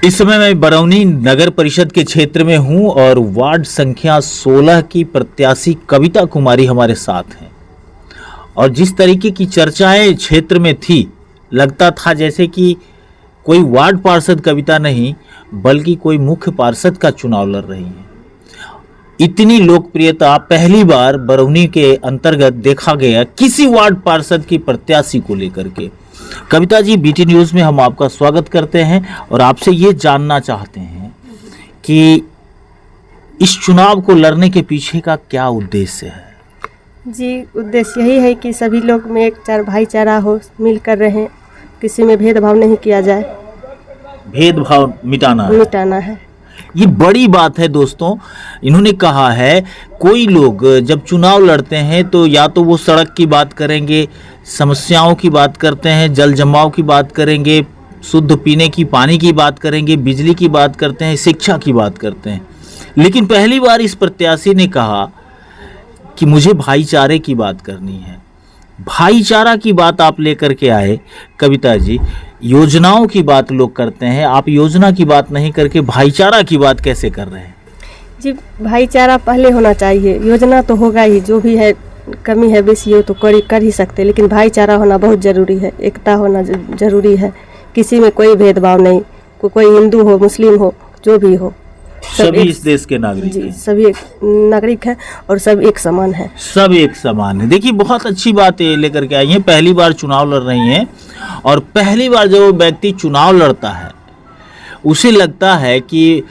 इस समय मैं बरौनी नगर परिषद के क्षेत्र में हूं और वार्ड संख्या 16 की प्रत्याशी कविता कुमारी हमारे साथ हैं। और जिस तरीके की चर्चाएं क्षेत्र में थी, लगता था जैसे कि कोई वार्ड पार्षद कविता नहीं बल्कि कोई मुख्य पार्षद का चुनाव लड़ रही हैं। इतनी लोकप्रियता पहली बार बरौनी के अंतर्गत देखा गया किसी वार्ड पार्षद की प्रत्याशी को लेकर के। कविता जी, बीटी न्यूज़ में हम आपका स्वागत करते हैं और आपसे ये जानना चाहते हैं कि इस चुनाव को लड़ने के पीछे का क्या उद्देश्य है? जी, उद्देश्य यही है कि सभी लोग में एक भाईचारा हो, मिलकर रहें, किसी में भेदभाव नहीं किया जाए। भेदभाव मिटाना है। ये बड़ी बात है दोस्तों। इन्होंने कहा है कोई लोग जब चुनाव लड़ते हैं तो या तो वो सड़क की बात करेंगे, समस्याओं की बात करते हैं, जल जमाव की बात करेंगे, शुद्ध पीने की पानी की बात करेंगे, बिजली की बात करते हैं, शिक्षा की बात करते हैं। लेकिन पहली बार इस प्रत्याशी ने कहा कि मुझे भाईचारे की बात करनी है। भाईचारा की बात आप लेकर के आए कविता जी। योजनाओं की बात लोग करते हैं, आप योजना की बात नहीं करके भाईचारा की बात कैसे कर रहे हैं? जी, भाईचारा पहले होना चाहिए। योजना तो होगा ही, जो भी है कमी है बेसी हो तो कर ही सकते, लेकिन भाईचारा होना बहुत ज़रूरी है, एकता होना ज़रूरी है। किसी में कोई भेदभाव नहीं, कोई हिंदू हो, मुस्लिम हो, जो भी हो, सभी इस देश के नागरिक हैं। सभी एक नागरिक हैं और सब एक समान है। सब एक समान है। देखिए, बहुत अच्छी बात है लेकर के आई हैं। पहली बार चुनाव लड़ रही हैं और पहली बार जब वो व्यक्ति चुनाव लड़ता है उसे लगता है कि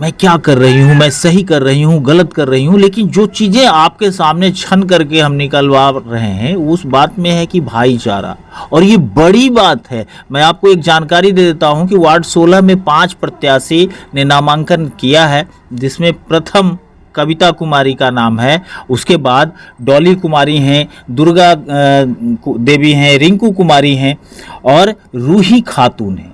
मैं क्या कर रही हूँ, मैं सही कर रही हूँ, गलत कर रही हूँ। लेकिन जो चीज़ें आपके सामने छन करके हम निकलवा रहे हैं उस बात में है कि भाईचारा, और ये बड़ी बात है। मैं आपको एक जानकारी दे देता हूँ कि वार्ड 16 में 5 प्रत्याशी ने नामांकन किया है, जिसमें प्रथम कविता कुमारी का नाम है, उसके बाद डॉली कुमारी हैं, दुर्गा देवी हैं, रिंकू कुमारी हैं और रूही खातून हैं।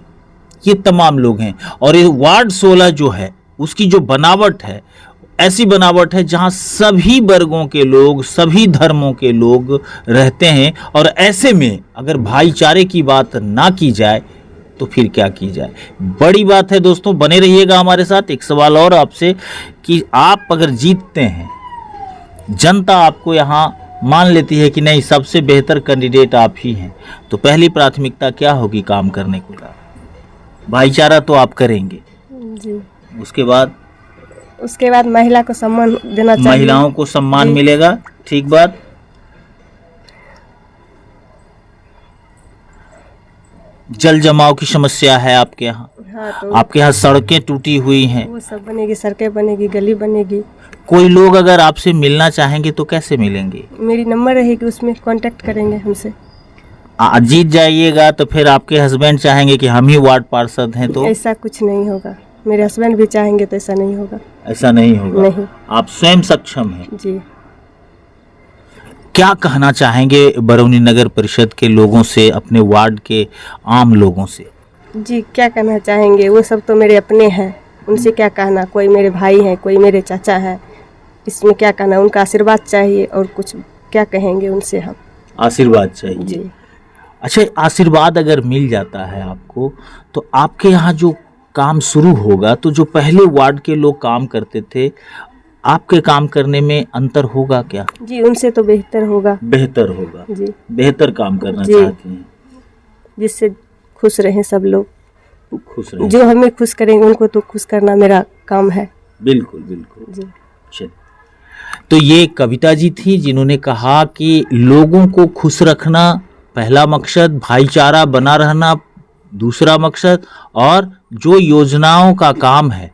ये तमाम लोग हैं। और ये वार्ड 16 जो है उसकी जो बनावट है, ऐसी बनावट है जहां सभी वर्गों के लोग, सभी धर्मों के लोग रहते हैं। और ऐसे में अगर भाईचारे की बात ना की जाए तो फिर क्या की जाए? बड़ी बात है दोस्तों, बने रहिएगा हमारे साथ। एक सवाल और आपसे कि आप अगर जीतते हैं, जनता आपको यहाँ मान लेती है कि नहीं सबसे बेहतर कैंडिडेट आप ही हैं, तो पहली प्राथमिकता क्या होगी काम करने को? भाईचारा तो आप करेंगे जी। उसके बाद महिला को सम्मान देना चाहिए। महिलाओं को सम्मान मिलेगा, ठीक बात। जल जमाव की समस्या है आपके यहाँ। हाँ, तो आपके यहाँ सड़कें टूटी हुई हैं, वो सब बनेगी, सड़कें बनेगी, गली बनेगी। कोई लोग अगर आपसे मिलना चाहेंगे तो कैसे मिलेंगे? मेरी नंबर रहेगी, उसमें कांटेक्ट करेंगे हमसे। जीत जाइएगा तो फिर आपके हस्बैंड चाहेंगे कि हम ही वार्ड पार्षद हैं, तो ऐसा कुछ नहीं होगा। मेरे हस्बैंड भी चाहेंगे तो ऐसा नहीं होगा। ऐसा नहीं होगा? नहीं। आप स्वयं सक्षम हैं जी। क्या कहना चाहेंगे बरौनी नगर परिषद के लोगों से, अपने वार्ड के आम लोगों से? जी, क्या कहना चाहेंगे? वो सब तो मेरे अपने हैं, उनसे क्या कहना। कोई मेरे भाई हैं, कोई मेरे चाचा है, इसमें क्या कहना? उनका आशीर्वाद चाहिए और कुछ क्या कहेंगे उनसे हम? आशीर्वाद चाहिए जी। अच्छा, आशीर्वाद अगर मिल जाता है आपको तो आपके यहाँ जो काम शुरू होगा, तो जो पहले वार्ड के लोग काम करते थे, आपके काम करने में अंतर होगा क्या? जी, उनसे तो बेहतर होगा। बेहतर होगा जी। बेहतर काम करना चाहती हैं, जिससे खुश रहें सब लोग। खुश रहें, जो हमें खुश करेंगे उनको तो खुश करना मेरा काम है। बिल्कुल बिल्कुल जी। चलिए, तो ये कविता जी थी जिन्होंने कहा कि लोगों को खुश रखना पहला मकसद, भाईचारा बना रहना दूसरा मकसद, और जो योजनाओं का काम है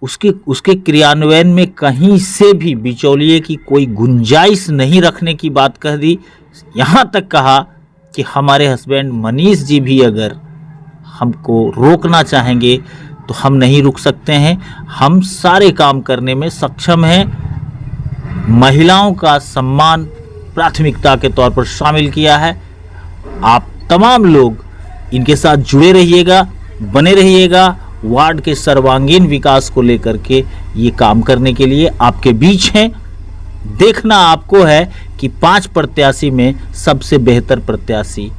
उसके क्रियान्वयन में कहीं से भी बिचौलिए की कोई गुंजाइश नहीं रखने की बात कह दी। यहाँ तक कहा कि हमारे हस्बैंड मनीष जी भी अगर हमको रोकना चाहेंगे तो हम नहीं रुक सकते हैं, हम सारे काम करने में सक्षम हैं। महिलाओं का सम्मान प्राथमिकता के तौर पर शामिल किया है। आप तमाम लोग इनके साथ जुड़े रहिएगा, बने रहिएगा। वार्ड के सर्वांगीण विकास को लेकर के ये काम करने के लिए आपके बीच हैं। देखना आपको है कि 5 प्रत्याशी में सबसे बेहतर प्रत्याशी